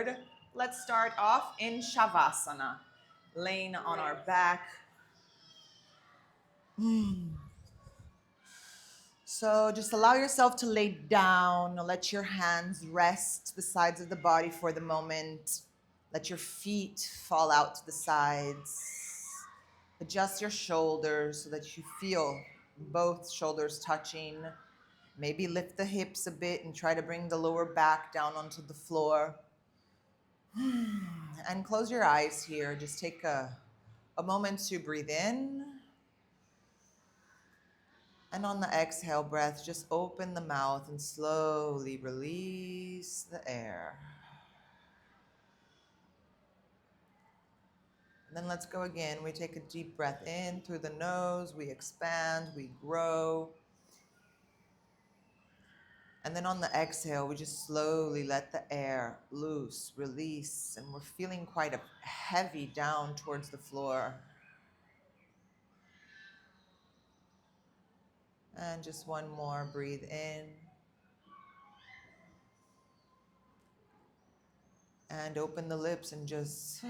forward. Let's start off in Shavasana, laying on our back. So just allow yourself to lay down. Let your hands rest the sides of the body for the moment. Let your feet fall out to the sides. Adjust your shoulders so that you feel both shoulders touching. Maybe lift the hips a bit and try to bring the lower back down onto the floor. And close your eyes here. Just take a moment to breathe in. And on the exhale breath, just open the mouth and slowly release the air. And then let's go again. We take a deep breath in through the nose. We expand, we grow. And then on the exhale, we just slowly let the air loose, release. And we're feeling quite heavy down towards the floor. And just one more, breathe in. And open the lips and just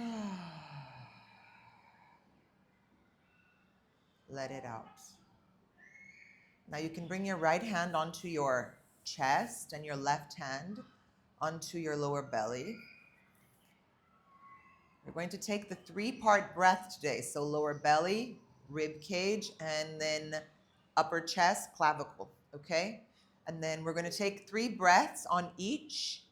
let it out. Now you can bring your right hand onto your chest and your left hand onto your lower belly. We're going to take the three-part breath today. So lower belly, rib cage, and then upper chest, clavicle, okay? And then we're going to take 3 breaths on each.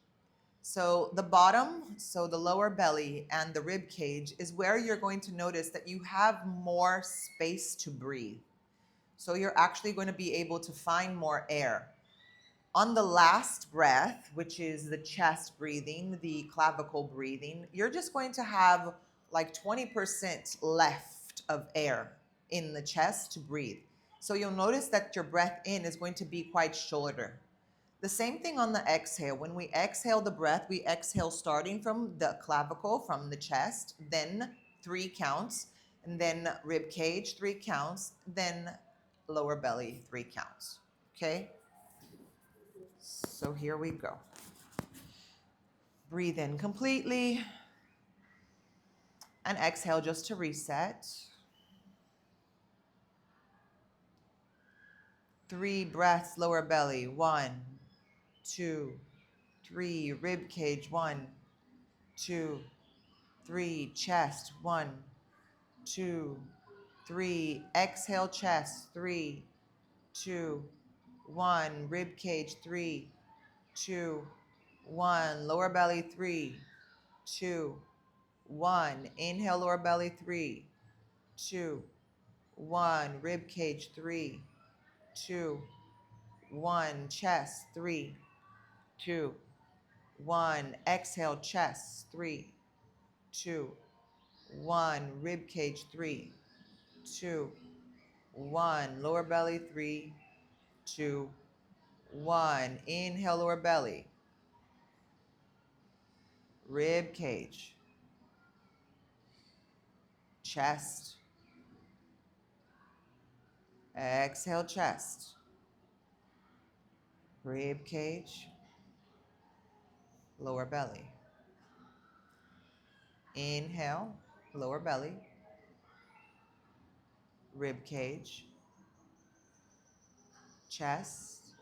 So the bottom, so the lower belly and the rib cage is where you're going to notice that you have more space to breathe. So you're actually going to be able to find more air. On the last breath, which is the chest breathing, the clavicle breathing, you're just going to have like 20% left of air in the chest to breathe. So you'll notice that your breath in is going to be quite shorter. The same thing on the exhale. When we exhale the breath, we exhale starting from the clavicle, from the chest, then 3 counts, and then rib cage, 3 counts, then lower belly, 3 counts. Okay? So here we go. Breathe in completely and exhale just to reset. 3 breaths, lower belly. 1, 2, 3. Rib cage. 1, 2, 3. Chest. 1, 2, 3. Exhale chest. 3, 2, 1. Rib cage. 3, 2, 1. Lower belly. 3, 2, 1. Inhale lower belly. 3, 2, 1. Rib cage. 3, 2, 1. Chest. 3, 2, 1. Exhale chest. 3, 2, 1. Rib cage. 3, 2, 1. Lower belly. 3, 2, 1. Inhale lower belly. Rib cage. Chest. Exhale chest. Rib cage. Lower belly. Inhale, lower belly. Rib cage. Chest.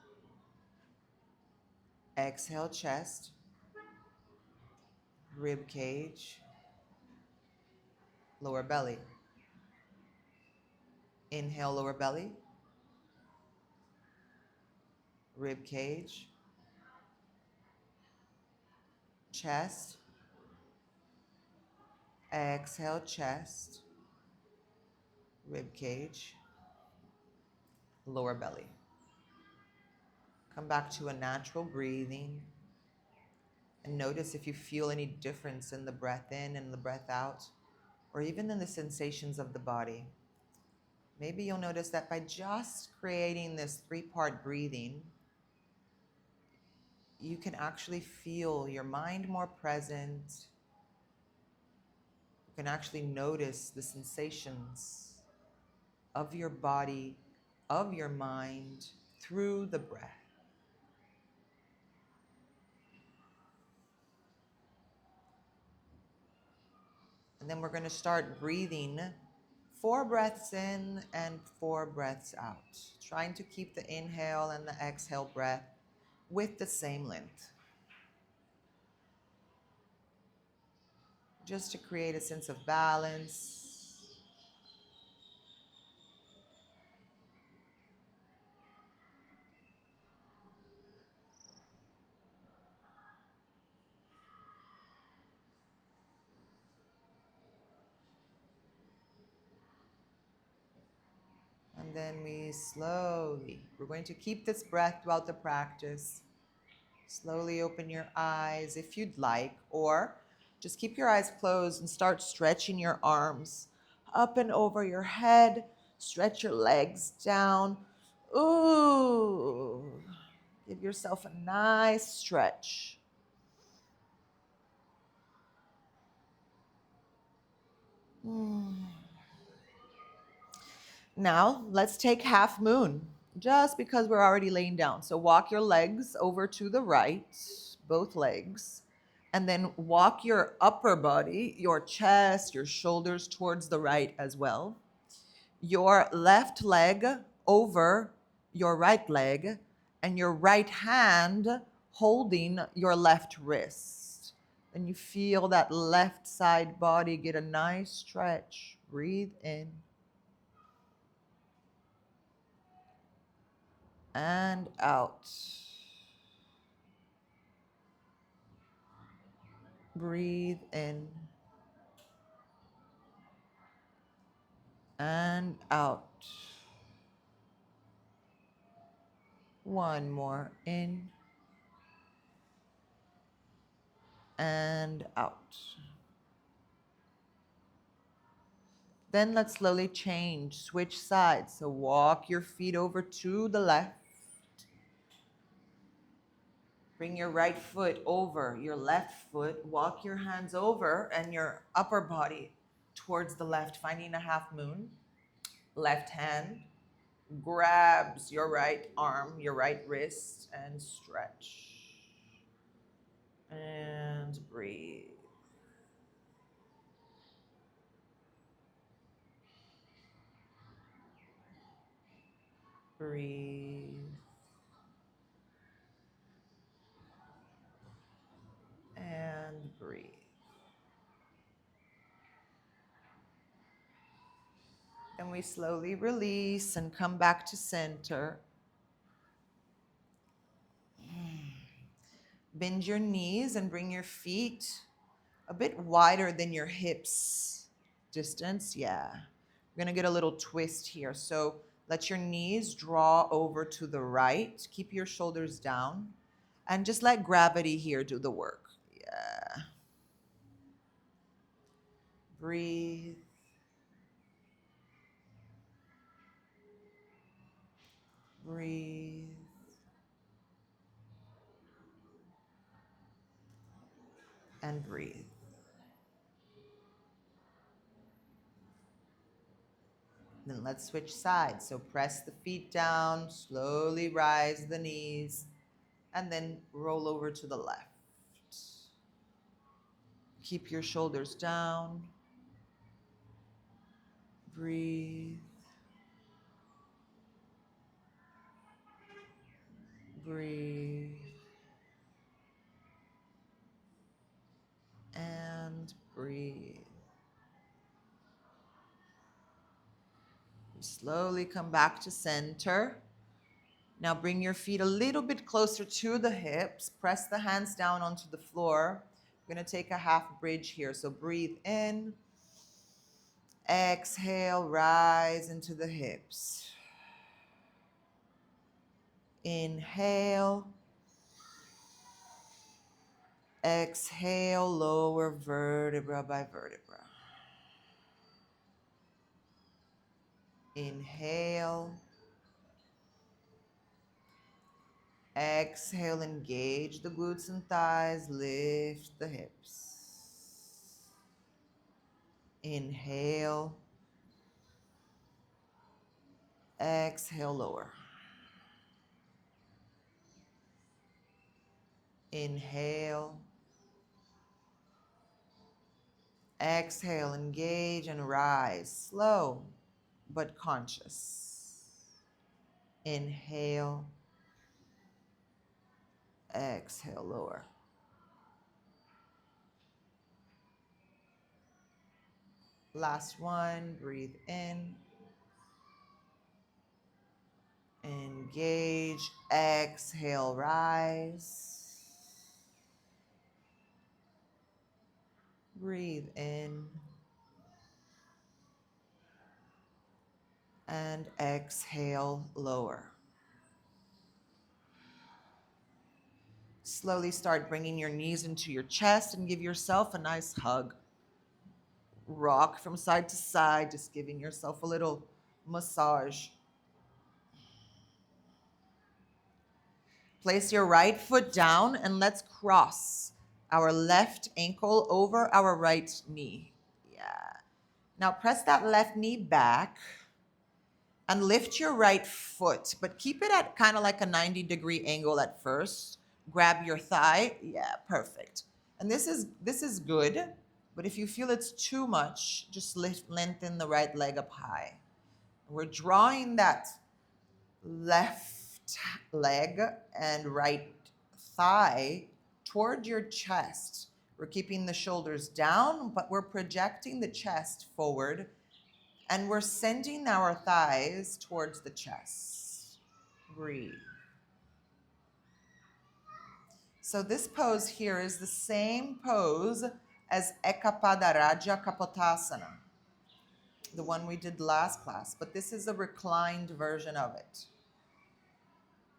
Exhale chest. Rib cage. Lower belly. Inhale lower belly. Rib cage. Chest. Exhale chest. Rib cage. Lower belly. Come back to a natural breathing and notice if you feel any difference in the breath in and the breath out, or even in the sensations of the body. Maybe you'll notice that by just creating this 3-part breathing, you can actually feel your mind more present. You can actually notice the sensations of your body, of your mind, through the breath. And then we're going to start breathing 4 breaths in and 4 breaths out, trying to keep the inhale and the exhale breath with the same length, just to create a sense of balance. And then we're going to keep this breath throughout the practice. Slowly open your eyes if you'd like, or just keep your eyes closed and start stretching your arms up and over your head. Stretch your legs down. Ooh, give yourself a nice stretch. Now, let's take half moon, just because we're already laying down. So walk your legs over to the right, both legs, and then walk your upper body, your chest, your shoulders towards the right as well. Your left leg over your right leg, and your right hand holding your left wrist. And you feel that left side body get a nice stretch. Breathe in. And out. Breathe in and out. One more in and out. Then let's slowly change, switch sides. So walk your feet over to the left. Bring your right foot over your left foot. Walk your hands over and your upper body towards the left, finding a half moon. Left hand grabs your right arm, your right wrist, and stretch. And breathe. Breathe. And breathe. And we slowly release and come back to center. Bend your knees and bring your feet a bit wider than your hips distance. Yeah. We're going to get a little twist here. So let your knees draw over to the right. Keep your shoulders down. And just let gravity here do the work. Yeah. Breathe. Breathe. And breathe. Then let's switch sides. So press the feet down, slowly rise the knees, and then roll over to the left. Keep your shoulders down. Breathe. Breathe. And breathe. Slowly come back to center. Now bring your feet a little bit closer to the hips. Press the hands down onto the floor. We're going to take a half bridge here. So breathe in. Exhale, rise into the hips. Inhale. Exhale, lower vertebra by vertebra. Inhale. Exhale, engage the glutes and thighs, lift the hips. Inhale. Exhale, lower. Inhale. Exhale, engage and rise. Slow but conscious. Inhale. Exhale, lower. Last one, breathe in. Engage, exhale, rise. Breathe in. And exhale, lower. Slowly start bringing your knees into your chest and give yourself a nice hug. Rock from side to side, just giving yourself a little massage. Place your right foot down and let's cross our left ankle over our right knee. Yeah. Now press that left knee back and lift your right foot, but keep it at kind of like a 90-degree angle at first. Grab your thigh. Yeah, perfect. And this is good, but if you feel it's too much, just lengthen the right leg up high. We're drawing that left leg and right thigh toward your chest. We're keeping the shoulders down, but we're projecting the chest forward and we're sending our thighs towards the chest. Breathe. So this pose here is the same pose as Ekapadaraja Kapotasana, the one we did last class, but this is a reclined version of it.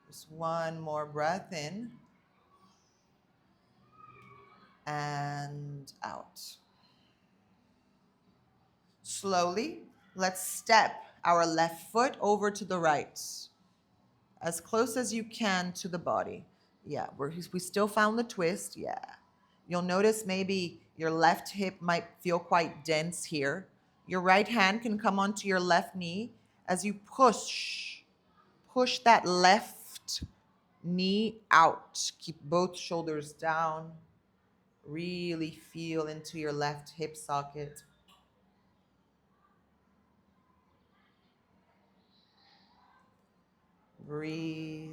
Just one more breath in and out. Slowly, let's step our left foot over to the right, as close as you can to the body. Yeah, we still found the twist. Yeah. You'll notice maybe your left hip might feel quite dense here. Your right hand can come onto your left knee as you push that left knee out. Keep both shoulders down. Really feel into your left hip socket. Breathe.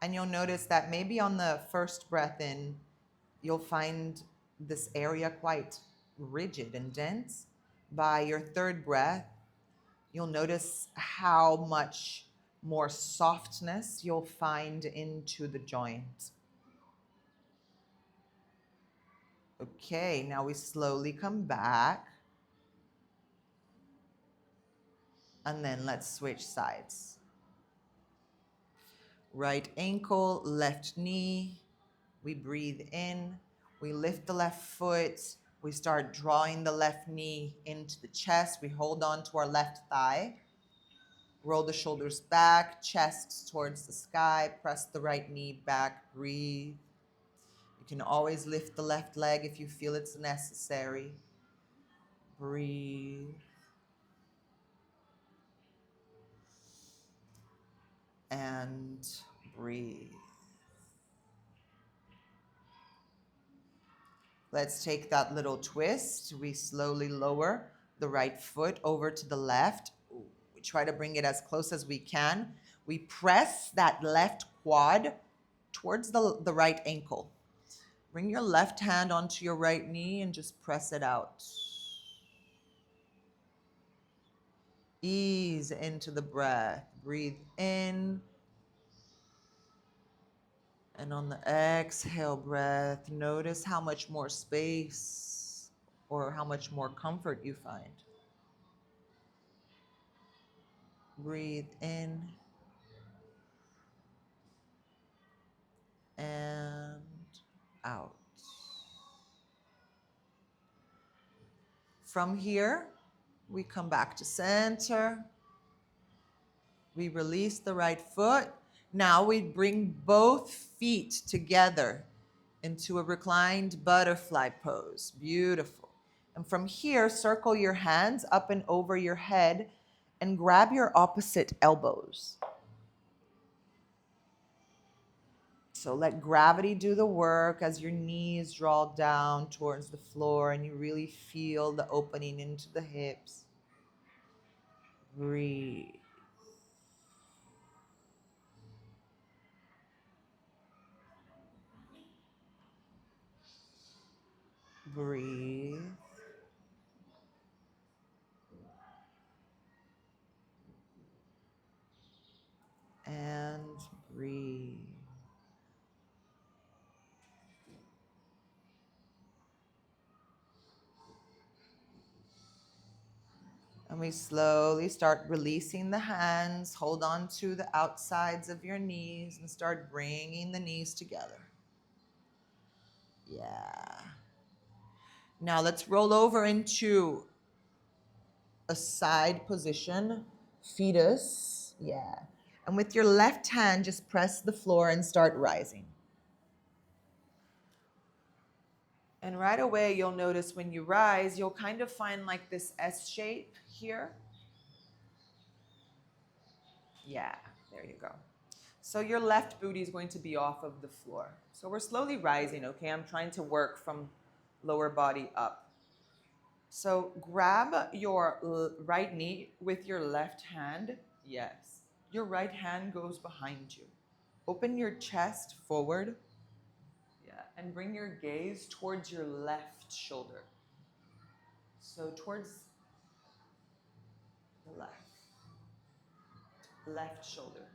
And you'll notice that maybe on the first breath in, you'll find this area quite rigid and dense. By your third breath, you'll notice how much more softness you'll find into the joint. Okay, now we slowly come back. And then let's switch sides. Right ankle, left knee. We breathe in. We lift the left foot. We start drawing the left knee into the chest. We hold on to our left thigh. Roll the shoulders back, chest towards the sky. Press the right knee back. Breathe. You can always lift the left leg if you feel it's necessary. Breathe. And breathe. Let's take that little twist. We slowly lower the right foot over to the left. We try to bring it as close as we can. We press that left quad towards the right ankle. Bring your left hand onto your right knee and just press it out. Ease into the breath. Breathe in. And on the exhale breath, notice how much more space or how much more comfort you find. Breathe in and out. From here, we come back to center. We release the right foot. Now we bring both feet together into a reclined butterfly pose. Beautiful. And from here, circle your hands up and over your head and grab your opposite elbows. So let gravity do the work as your knees draw down towards the floor and you really feel the opening into the hips. Breathe. Breathe. And breathe. And we slowly start releasing the hands. Hold on to the outsides of your knees and start bringing the knees together. Yeah. Now let's roll over into a side position, fetus. Yeah. And with your left hand, just press the floor and start rising. And right away, you'll notice when you rise, you'll kind of find like this S shape here. Yeah, there you go. So your left booty is going to be off of the floor. So we're slowly rising, okay? I'm trying to work from lower body up. So grab your right knee with your left hand. Yes. Your right hand goes behind you. Open your chest forward. Yeah, and bring your gaze towards your left shoulder. So towards the left shoulder.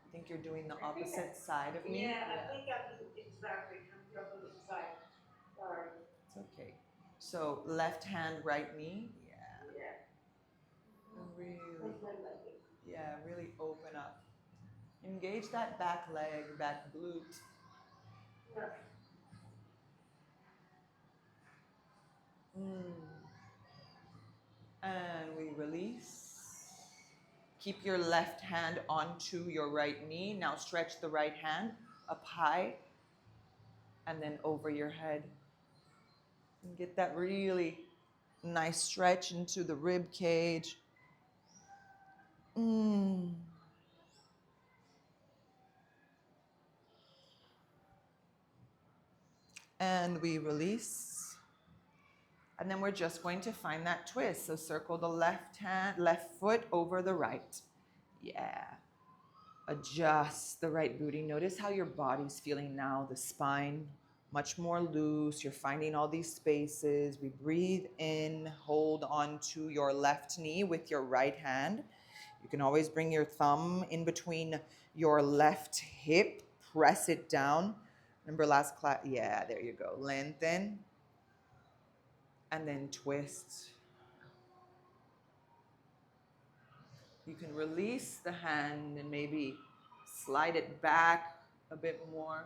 I think you're doing the opposite side of me. Yeah, I think I'm exactly on the opposite side. Sorry. It's okay. So left hand, right knee. Yeah. Really, yeah, really open up. Engage that back leg, back glute. Yeah. And we release. Keep your left hand onto your right knee. Now stretch the right hand up high and then over your head. And get that really nice stretch into the rib cage. And we release. And then we're just going to find that twist. So circle the left foot over the right. Yeah. Adjust the right booty. Notice how your body's feeling now. The spine, much more loose. You're finding all these spaces. We breathe in, hold on to your left knee with your right hand. You can always bring your thumb in between your left hip, press it down. Remember last class? Yeah, there you go. Lengthen. And then twist. You can release the hand and maybe slide it back a bit more.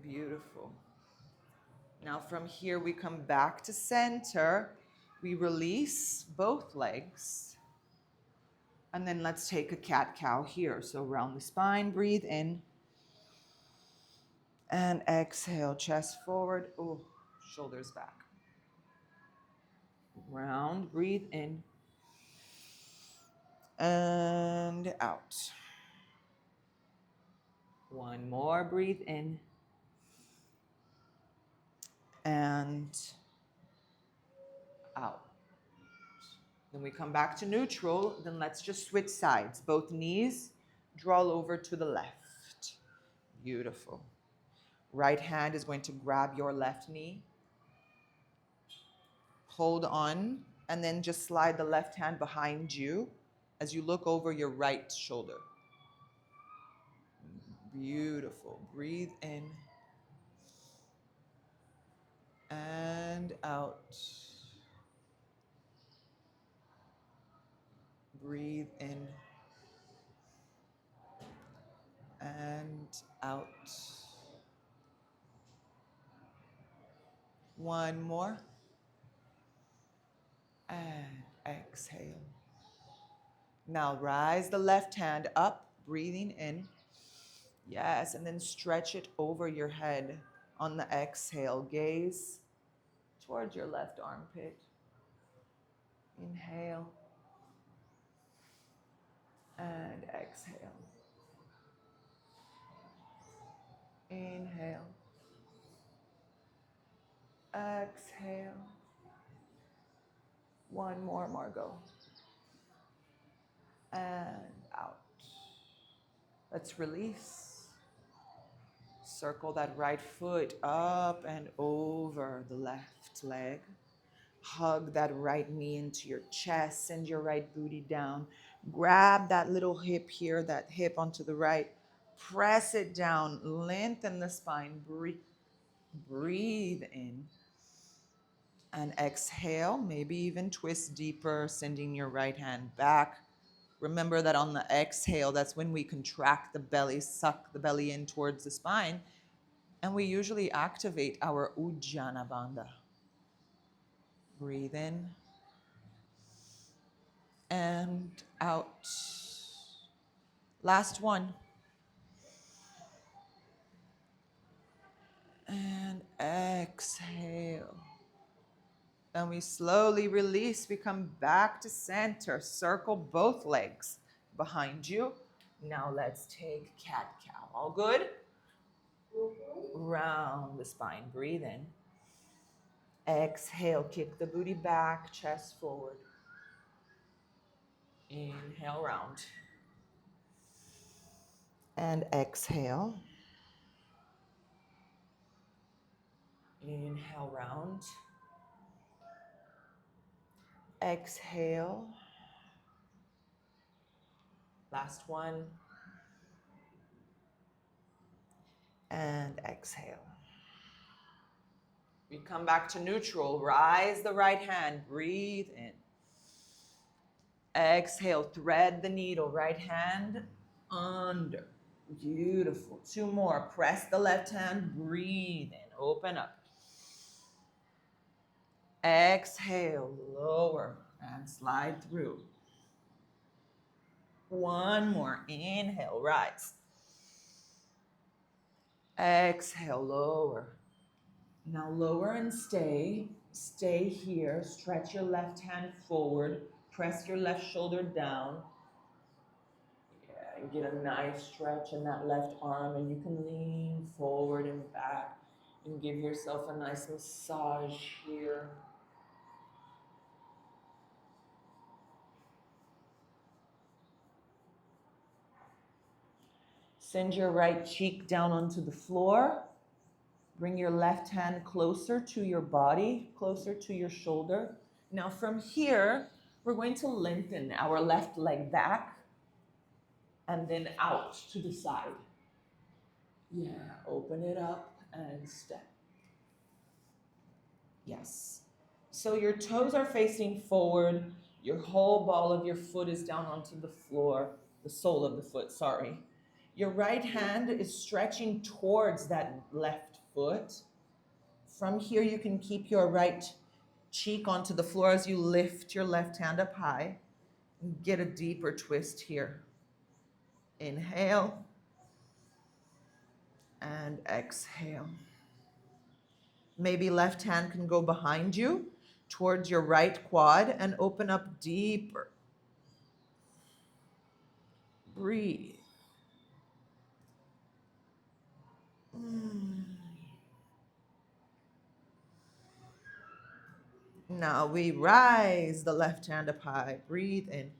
Beautiful. Now from here we come back to center. We release both legs. And then let's take a cat-cow here. So round the spine, breathe in. And exhale, chest forward. Oh, shoulders back. Round, breathe in. And out. One more, breathe in. And out. Then we come back to neutral. Then let's just switch sides. Both knees draw over to the left. Beautiful. Right hand is going to grab your left knee. Hold on, and then just slide the left hand behind you as you look over your right shoulder. Beautiful. Breathe in and out. Breathe in and out. One more. And exhale. Now rise the left hand up, breathing in. Yes, and then stretch it over your head on the exhale. Gaze towards your left armpit. Inhale and exhale. Inhale. Exhale. One more, Margot. And out. Let's release. Circle that right foot up and over the left leg. Hug that right knee into your chest. Send your right booty down. Grab that little hip here, that hip onto the right. Press it down. Lengthen the spine. Breathe in. And exhale. Maybe even twist deeper, sending your right hand back. Remember that on the exhale, that's when we contract the belly, suck the belly in towards the spine. And we usually activate our Ujjana Bandha. Breathe in and out. Last one. And exhale. And we slowly release. We come back to center. Circle both legs behind you. Now let's take cat-cow. All good? Round the spine. Breathe in. Exhale, kick the booty back, chest forward. Inhale, round. And exhale. Inhale, round. Exhale. Last one. And exhale. We come back to neutral. Rise the right hand. Breathe in. Exhale. Thread the needle. Right hand under. Beautiful. Two more. Press the left hand. Breathe in. Open up. Exhale. Lower and slide through. One more. Inhale. Rise. Exhale. Lower. Now lower and stay. Stay here. Stretch your left hand forward. Press your left shoulder down. Yeah, and get a nice stretch in that left arm. And you can lean forward and back and give yourself a nice massage here. Send your right cheek down onto the floor. Bring your left hand closer to your body, closer to your shoulder. Now from here, we're going to lengthen our left leg back and then out to the side. Yeah, open it up and step. Yes. So your toes are facing forward. Your whole ball of your foot is down onto the floor, the sole of the foot, sorry. Your right hand is stretching towards that left foot. From here, you can keep your right cheek onto the floor as you lift your left hand up high. And get a deeper twist here. Inhale and exhale. Maybe left hand can go behind you towards your right quad and open up deeper. Breathe. Now we rise the left hand up high. Breathe in.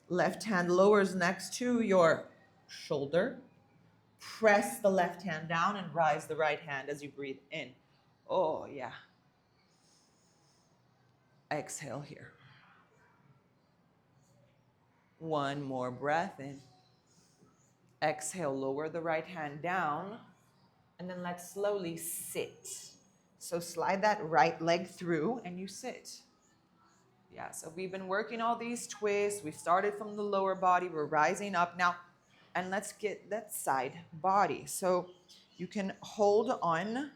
Left hand lowers next to your shoulder. Press the left hand down and rise the right hand as you breathe in. Oh, yeah. Exhale here. One more breath in. Exhale, lower the right hand down. And then let's slowly sit. So slide that right leg through and you sit. Yeah, so we've been working all these twists. We started from the lower body. We're rising up now. And let's get that side body. So you can hold on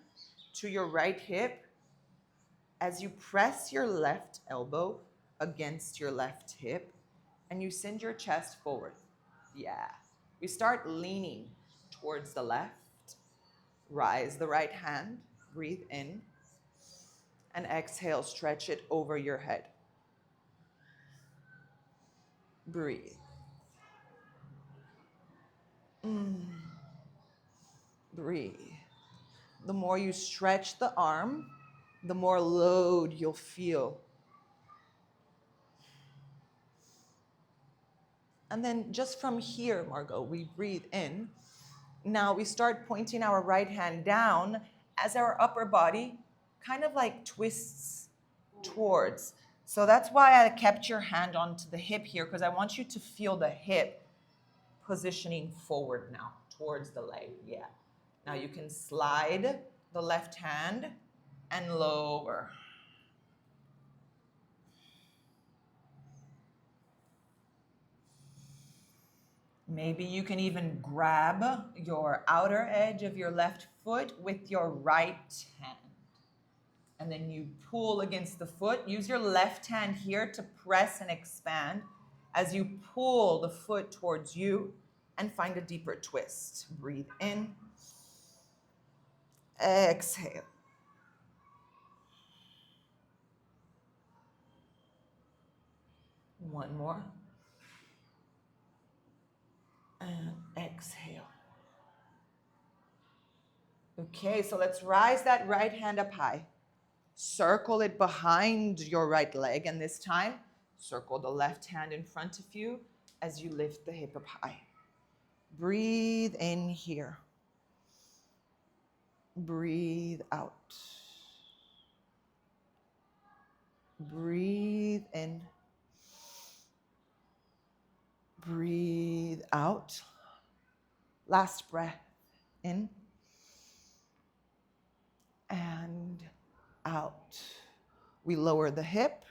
to your right hip as you press your left elbow against your left hip and you send your chest forward. Yeah. We start leaning towards the left. Rise the right hand. Breathe in. And exhale, stretch it over your head. Breathe. Mm. Breathe. The more you stretch the arm, the more load you'll feel. And then just from here, Margot, we breathe in. Now we start pointing our right hand down as our upper body kind of like twists towards. So that's why I kept your hand onto the hip here, because I want you to feel the hip positioning forward now towards the leg. Yeah. Now you can slide the left hand and lower. Maybe you can even grab your outer edge of your left foot with your right hand. And then you pull against the foot. Use your left hand here to press and expand as you pull the foot towards you and find a deeper twist. Breathe in. Exhale. One more. And exhale. Okay, so let's rise that right hand up high. Circle it behind your right leg, and this time, circle the left hand in front of you as you lift the hip up high. Breathe in here. Breathe out. Breathe in. Breathe out. Last breath in and out. We lower the hip.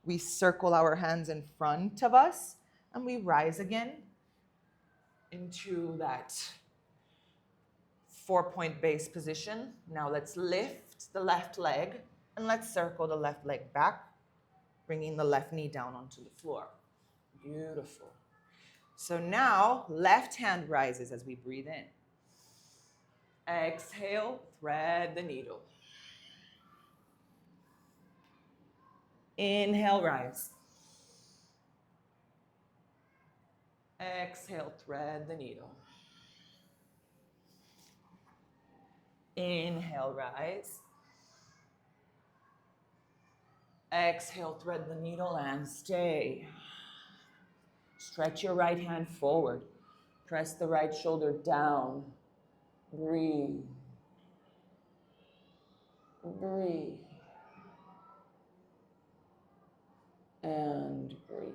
We circle our hands in front of us and we rise again into that 4-point base position. Now let's lift the left leg and let's circle the left leg back, bringing the left knee down onto the floor. Beautiful. So now left hand rises as we breathe in. Exhale, thread the needle. Inhale, rise. Exhale, thread the needle. Inhale, rise. Exhale, thread the needle and stay. Stretch your right hand forward. Press the right shoulder down. Breathe. Breathe. And breathe.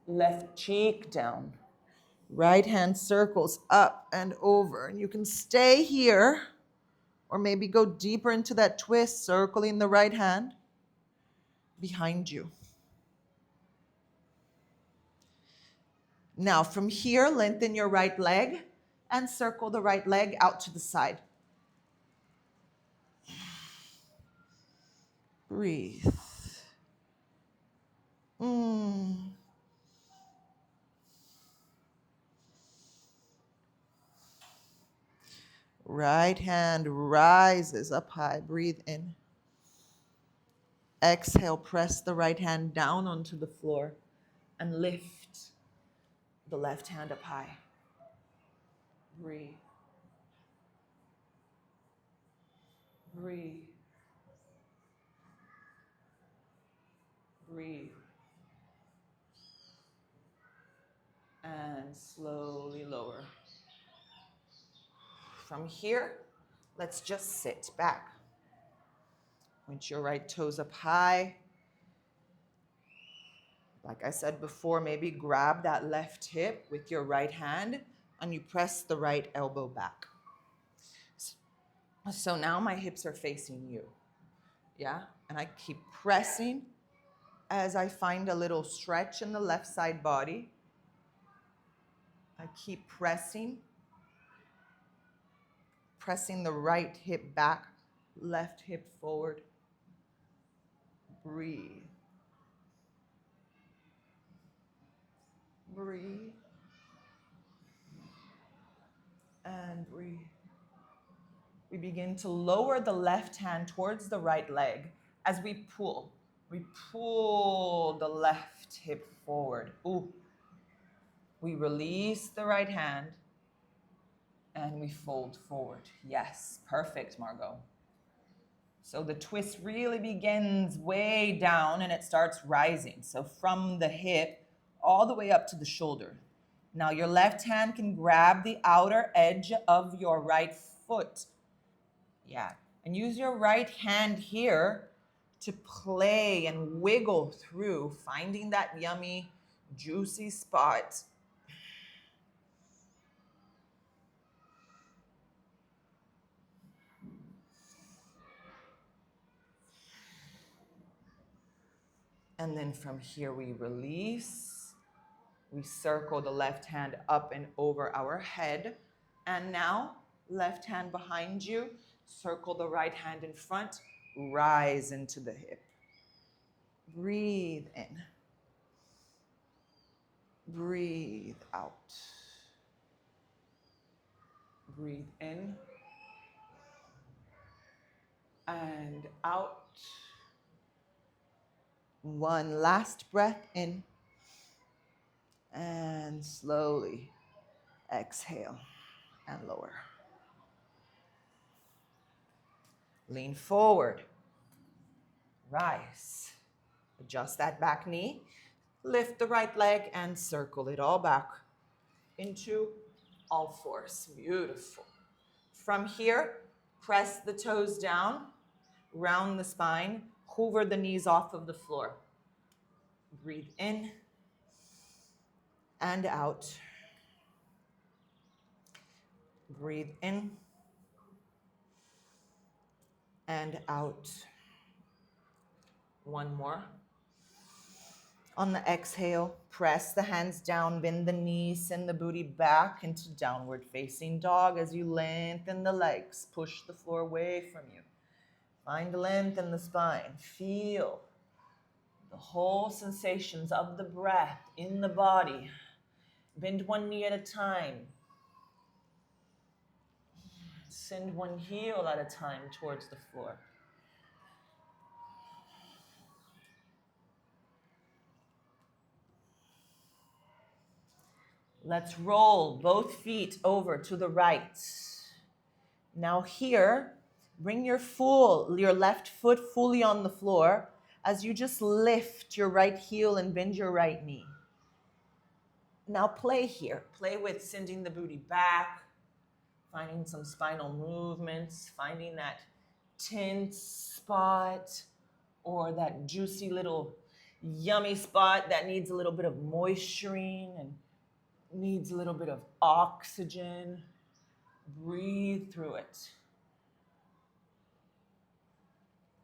Left cheek down. Right hand circles up and over. And you can stay here or maybe go deeper into that twist, circling the right hand behind you. Now from here, lengthen your right leg and circle the right leg out to the side. Breathe. Right hand rises up high. Breathe in. Exhale, press the right hand down onto the floor and lift the left hand up high. Breathe. Breathe. Breathe. And slowly lower. From here, let's just sit back. Point your right toes up high. Like I said before, maybe grab that left hip with your right hand and you press the right elbow back. So now my hips are facing you. Yeah? And I keep pressing as I find a little stretch in the left side body. I keep pressing the right hip back, left hip forward. Breathe. Breathe. And breathe. We begin to lower the left hand towards the right leg as we pull. We pull the left hip forward. Ooh. We release the right hand and we fold forward. Yes, perfect, Margot. So the twist really begins way down and it starts rising. So from the hip all the way up to the shoulder. Now your left hand can grab the outer edge of your right foot. Yeah, and use your right hand here to play and wiggle through, finding that yummy, juicy spot. And then from here we release. We circle the left hand up and over our head. And now, left hand behind you, circle the right hand in front, rise into the hip. Breathe in. Breathe out. Breathe in and out. One last breath in. And slowly exhale and lower. Lean forward. Rise. Adjust that back knee. Lift the right leg and circle it all back into all fours. Beautiful. From here, press the toes down, round the spine, hover the knees off of the floor. Breathe in and out. Breathe in and out. One more. On the exhale, press the hands down, bend the knees, send the booty back into downward facing dog as you lengthen the legs. Push the floor away from you. Find length in the spine. Feel the whole sensations of the breath in the body. Bend one knee at a time. Send one heel at a time towards the floor. Let's roll both feet over to the right. Now here, bring your left foot fully on the floor as you just lift your right heel and bend your right knee. Now play here. Play with sending the booty back, finding some spinal movements, finding that tense spot or that juicy little yummy spot that needs a little bit of moisturing and needs a little bit of oxygen. Breathe through it.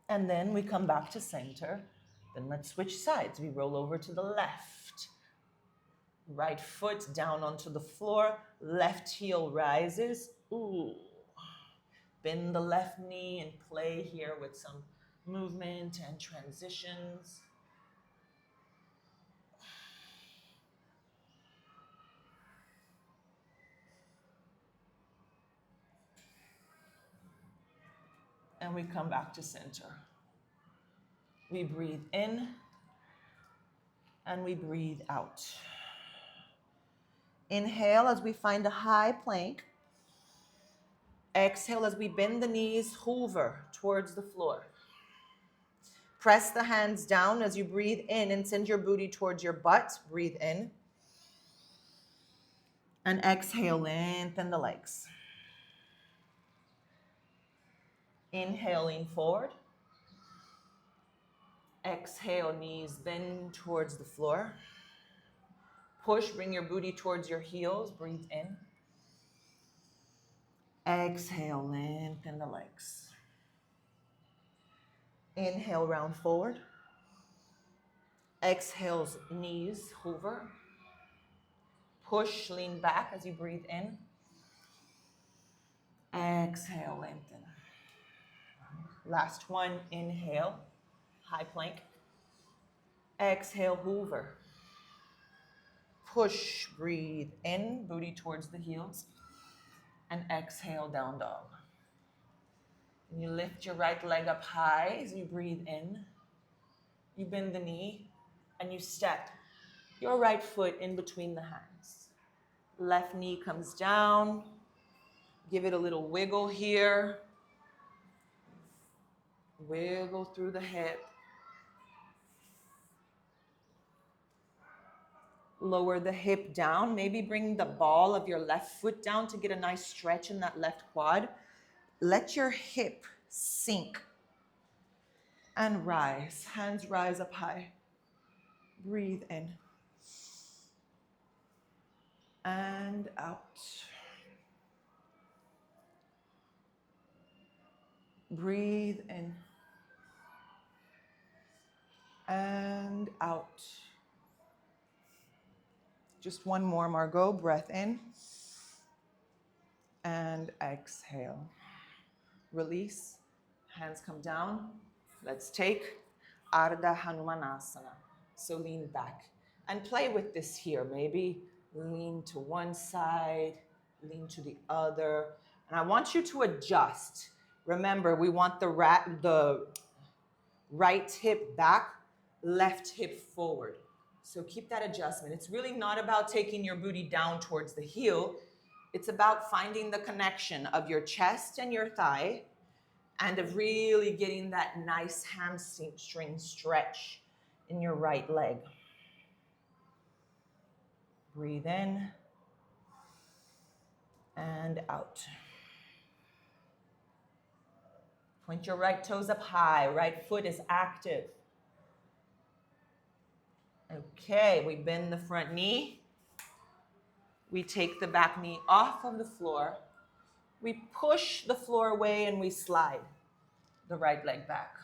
And then we come back to center. Then let's switch sides. We roll over to the left. Right foot down onto the floor. Left heel rises. Ooh. Bend the left knee and play here with some movement and transitions. And we come back to center. We breathe in and we breathe out. Inhale as we find a high plank. Exhale as we bend the knees, hover towards the floor. Press the hands down as you breathe in and send your booty towards your butt. Breathe in. And exhale, lengthen the legs. Inhale, lean forward. Exhale, knees bend towards the floor. Push, bring your booty towards your heels. Breathe in. Exhale, lengthen the legs. Inhale, round forward. Exhale, knees hover. Push, lean back as you breathe in. Exhale, lengthen. Last one, inhale, high plank. Exhale, hoover. Push, breathe in, booty towards the heels. And exhale, down dog. And you lift your right leg up high as you breathe in. You bend the knee and you step your right foot in between the hands. Left knee comes down. Give it a little wiggle here. Wiggle through the hip. Lower the hip down. Maybe bring the ball of your left foot down to get a nice stretch in that left quad. Let your hip sink and rise. Hands rise up high. Breathe in and out. Breathe in and out. Just one more, Margot. Breath in and exhale. Release. Hands come down. Let's take Ardha Hanumanasana. So lean back and play with this here. Maybe lean to one side, lean to the other. And I want you to adjust. Remember, we want the right hip back, left hip forward. So keep that adjustment. It's really not about taking your booty down towards the heel. It's about finding the connection of your chest and your thigh and of really getting that nice hamstring stretch in your right leg. Breathe in and out. Point your right toes up high. Right foot is active. Okay, we bend the front knee. We take the back knee off of the floor. We push the floor away and we slide the right leg back.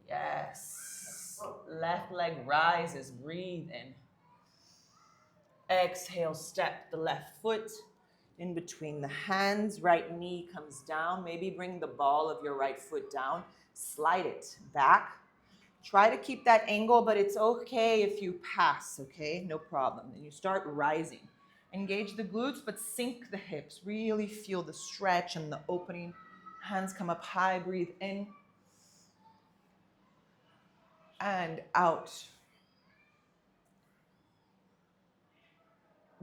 Yes. Left leg rises. Breathe in. Exhale, step the left foot in between the hands. Right knee comes down. Maybe bring the ball of your right foot down. Slide it back. Try to keep that angle, but it's okay if you pass, okay? No problem. And you start rising. Engage the glutes, but sink the hips. Really feel the stretch and the opening. Hands come up high. Breathe in and out.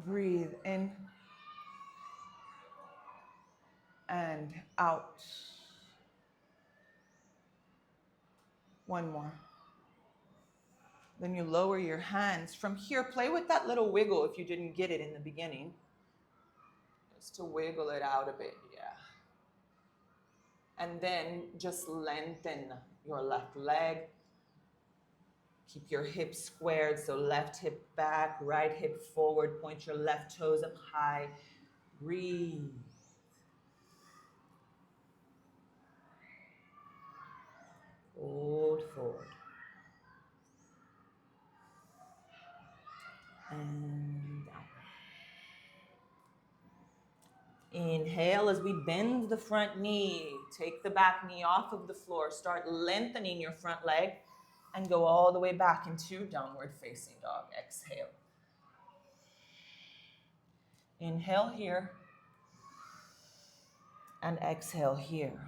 Breathe in and out. One more. Then you lower your hands. From here, play with that little wiggle if you didn't get it in the beginning. Just to wiggle it out a bit, yeah. And then just lengthen your left leg. Keep your hips squared, so left hip back, right hip forward. Point your left toes up high. Breathe. Fold forward. And down. Inhale as we bend the front knee. Take the back knee off of the floor. Start lengthening your front leg and go all the way back into downward facing dog. Exhale. Inhale here. And exhale here.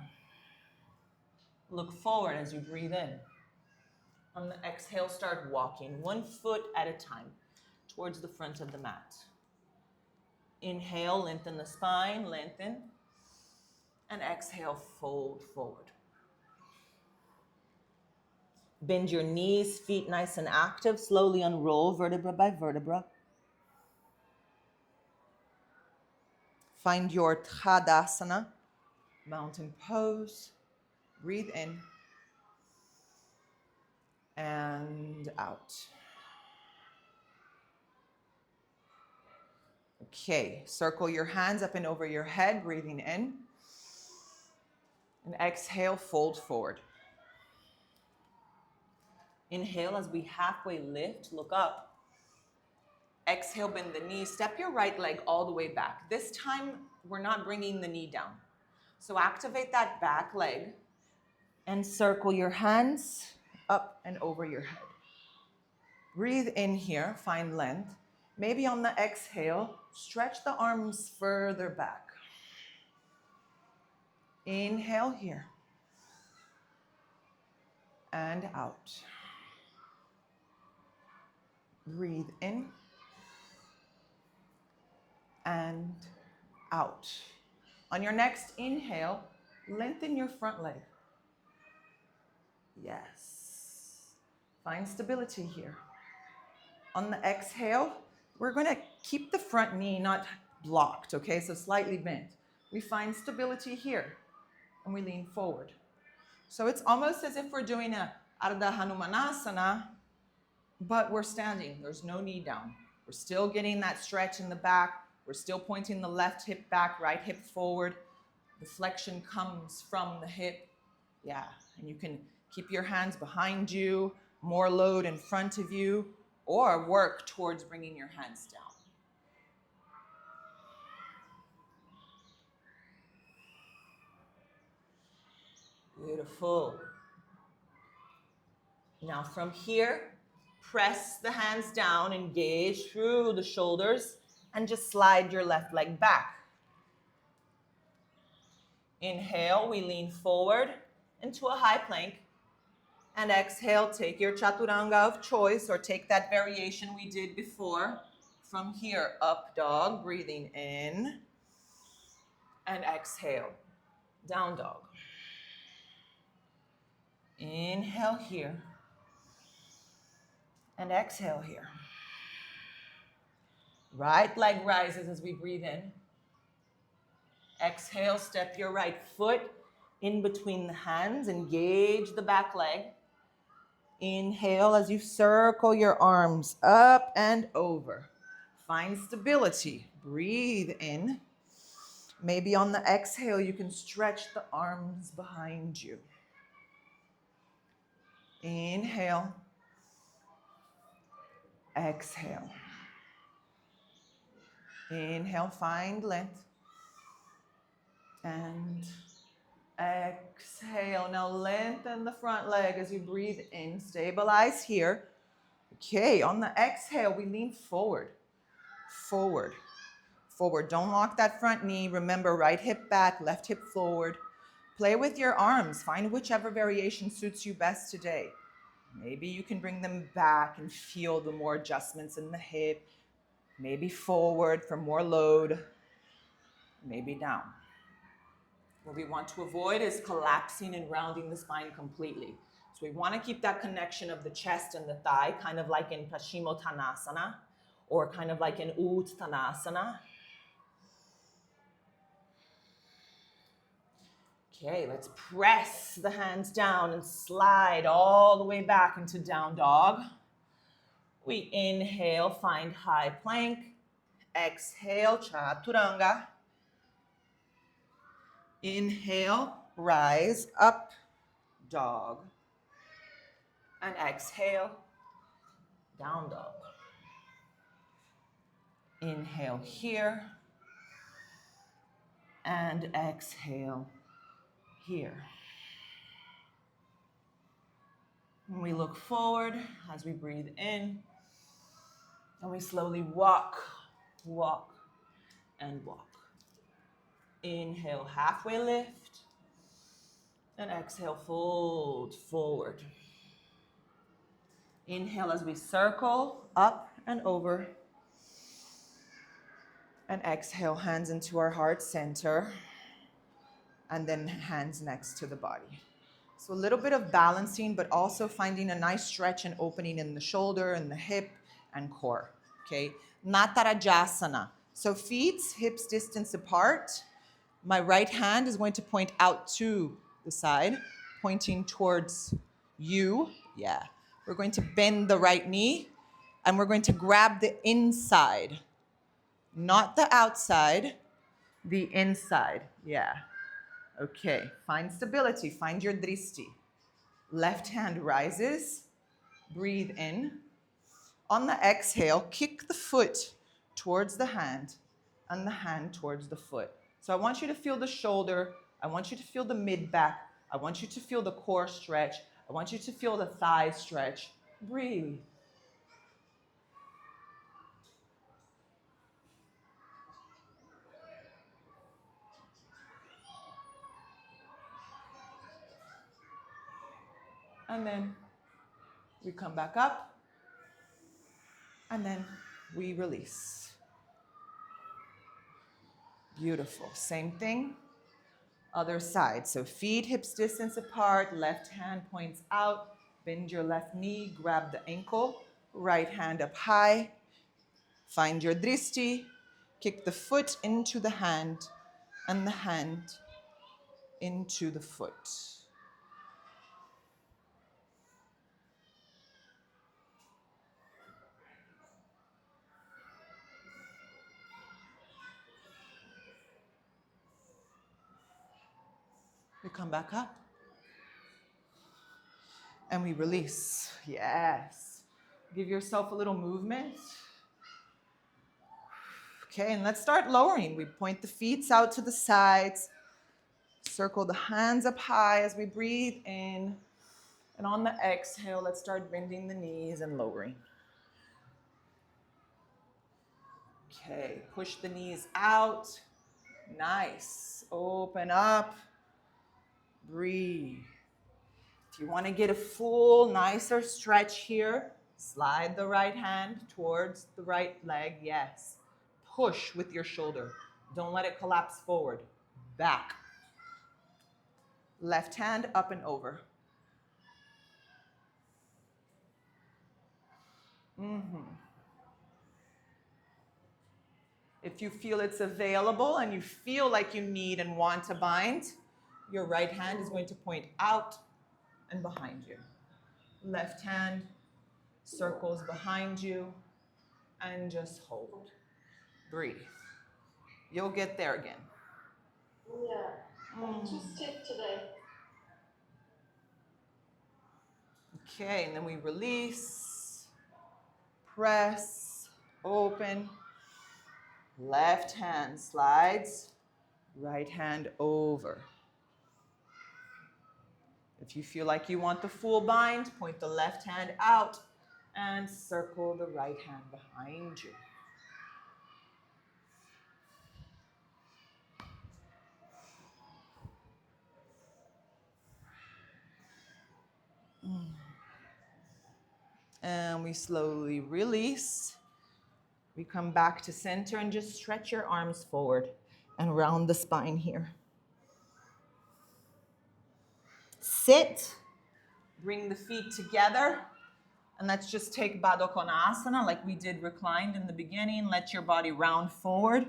Look forward as you breathe in. On the exhale, start walking 1 foot at a time towards the front of the mat. Inhale, lengthen the spine, lengthen. And exhale, fold forward. Bend your knees, feet nice and active. Slowly unroll vertebra by vertebra. Find your Tadasana, mountain pose. Breathe in and out. Okay, circle your hands up and over your head, breathing in. And exhale, fold forward. Inhale as we halfway lift, look up. Exhale, bend the knee. Step your right leg all the way back. This time, we're not bringing the knee down. So activate that back leg and circle your hands up and over your head. Breathe in here, find length. Maybe on the exhale, stretch the arms further back. Inhale here. and out. Breathe in and out. On your next inhale, lengthen your front leg. Yes. Find stability here. On the exhale, we're going to keep the front knee not blocked, okay? So slightly bent. We find stability here and we lean forward. So it's almost as if we're doing a Ardha Hanumanasana, but we're standing. There's no knee down. We're still getting that stretch in the back. We're still pointing the left hip back, right hip forward. The flexion comes from the hip. Yeah, and you can keep your hands behind you, more load in front of you, or work towards bringing your hands down. Beautiful. Now from here, press the hands down, engage through the shoulders, and just slide your left leg back. Inhale, we lean forward into a high plank. And exhale, take your chaturanga of choice or take that variation we did before. From here, up dog, breathing in. And exhale, down dog. Inhale here. And exhale here. Right leg rises as we breathe in. Exhale, step your right foot in between the hands, engage the back leg. Inhale as you circle your arms up and over. Find stability. Breathe in. Maybe on the exhale, you can stretch the arms behind you. Inhale. Exhale. Inhale, find length. And exhale. Now lengthen the front leg as you breathe in. Stabilize here. Okay, on the exhale, we lean forward. Forward. Forward. Don't lock that front knee. Remember, right hip back, left hip forward. Play with your arms. Find whichever variation suits you best today. Maybe you can bring them back and feel the more adjustments in the hip. Maybe forward for more load. Maybe down. What we want to avoid is collapsing and rounding the spine completely. So we want to keep that connection of the chest and the thigh, kind of like in Paschimottanasana, or kind of like in Uttanasana. Okay, let's press the hands down and slide all the way back into down dog. We inhale, find high plank. Exhale, chaturanga. Inhale, rise up, dog. And exhale, down dog. Inhale here. And exhale here. And we look forward as we breathe in. And we slowly walk, walk, and walk. Inhale, halfway lift. And exhale, fold forward. Inhale as we circle up and over. And exhale, hands into our heart center. And then hands next to the body. So a little bit of balancing, but also finding a nice stretch and opening in the shoulder and the hip and core, okay? Natarajasana. So feet, hips distance apart. My right hand is going to point out to the side, pointing towards you. Yeah. We're going to bend the right knee, and we're going to grab the inside, not the outside, the inside. Yeah. Okay, find stability, find your drishti. Left hand rises, breathe in. On the exhale, kick the foot towards the hand and the hand towards the foot. So I want you to feel the shoulder, I want you to feel the mid-back, I want you to feel the core stretch, I want you to feel the thigh stretch. Breathe. And then we come back up. And then we release. Beautiful. Same thing. Other side. So feet hips distance apart. Left hand points out. Bend your left knee. Grab the ankle. Right hand up high. Find your drishti. Kick the foot into the hand and the hand into the foot. We come back up and we release. Yes. Give yourself a little movement. Okay, and let's start lowering. We point the feet out to the sides. Circle the hands up high as we breathe in. And on the exhale, let's start bending the knees and lowering. Okay, push the knees out. Nice. Open up. Breathe. If you want to get a full, nicer stretch here, slide the right hand towards the right leg. Yes. Push with your shoulder. Don't let it collapse forward. Back. Left hand up and over. If you feel it's available and you feel like you need and want to bind, your right hand is going to point out and behind you. Left hand circles behind you and just hold. Breathe. You'll get there again. Yeah, I'm too stiff today. Okay, and then we release, press, open. Left hand slides, right hand over. If you feel like you want the full bind, point the left hand out and circle the right hand behind you. And we slowly release. We come back to center and just stretch your arms forward and round the spine here. Sit. Bring the feet together. And let's just take Baddha Konasana like we did reclined in the beginning. Let your body round forward.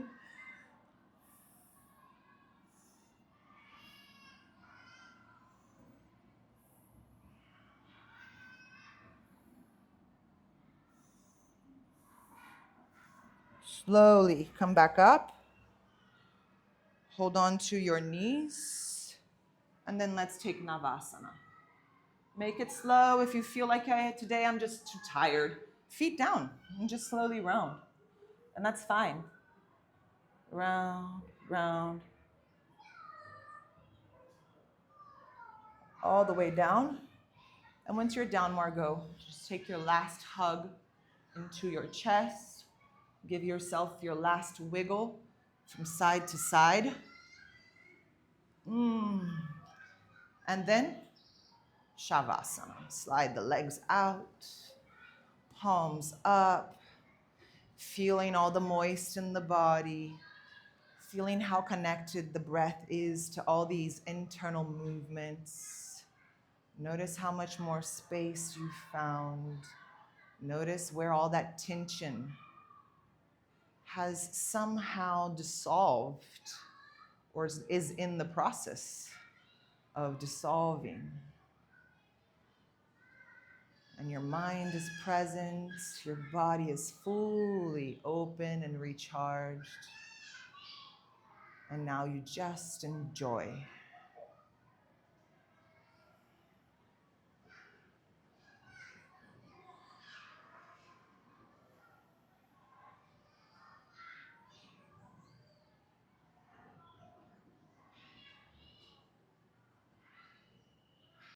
Slowly come back up. Hold on to your knees. And then let's take Navasana. Make it slow. If you feel like today I'm just too tired, feet down and just slowly round. And that's fine. Round, round. All the way down. And once you're down, Margot, just take your last hug into your chest. Give yourself your last wiggle from side to side. And then Shavasana. Slide the legs out, palms up, feeling all the moist in the body, feeling how connected the breath is to all these internal movements. Notice how much more space you found. Notice where all that tension has somehow dissolved or is in the process of dissolving. And your mind is present, your body is fully open and recharged. And now you just enjoy.